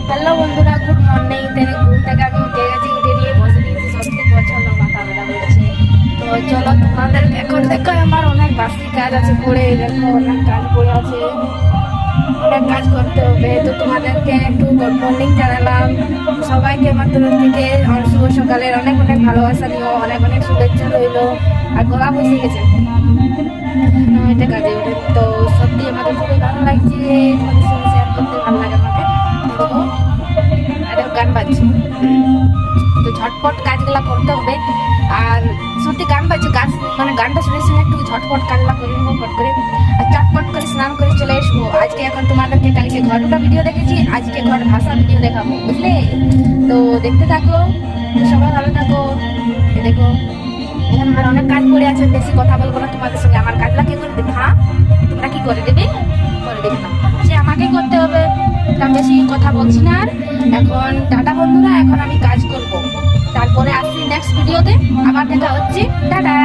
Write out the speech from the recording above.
Hello বন্ধুরা, good morning. ঘুম থেকে আমি উঠে গেছি, উঠে নিয়ে বসে নিয়েছি। সত্যি প্রচন্ড মাথা ব্যথা করছে। তো চলো তোমাদের এখন দেখো, আমার অনেক বাড়তি কাজ আছে পড়ে, দেখো অনেক কাজ পড়ে আছে, অনেক কাজ করতে হবে। তো তোমাদেরকে একটু গুড মর্নিং জানালাম। সবাইকে আমার তরফ থেকে শুভ সকালের অনেক অনেক ভালোবাসা নিও, অনেক অনেক শুভেচ্ছা রইলো। আর গলা বসে গেছে এটা কাজে ওঠে। তো সত্যি আমাদের খুবই ভালো লাগছে, তোমাদের সঙ্গে শেয়ার করতে ভালো লাগে আমাকে। তো গান বাজছে, তো ঝটপট কাজগুলা করতে হবে। আর সত্যি গান বাজছে, গাছ মানে গানটা শুনে শুনে একটু ঝটপট কাজগুলা করে নেবো ফট করে, আর চটপট করে স্নান করে চলে আসবো। আজকে এখন তোমাদেরকে কালকে ঘরটা ভিডিও দেখেছি, আজকে ঘর ভাষা ভিডিও দেখাবো, বুঝলে? তো দেখতে থাকো, সবাই ভালো থাকো। দেখো এখন আমার অনেক কাজ পড়ে আছে, বেশি কথা বলবো না তোমাদের সঙ্গে। আমার কাজটা কি করে দেবে? হ্যাঁ, তোমরা কি করে দেবে? করে দেবে না, সে আমাকে করতে হবে। বেশি কথা বলছি না আর। এখন টাটা বন্ধুরা, এখন আমি কাজ করব, তারপরে আসছি নেক্সট ভিডিওতে। আবার দেখা হচ্ছে, টাটা।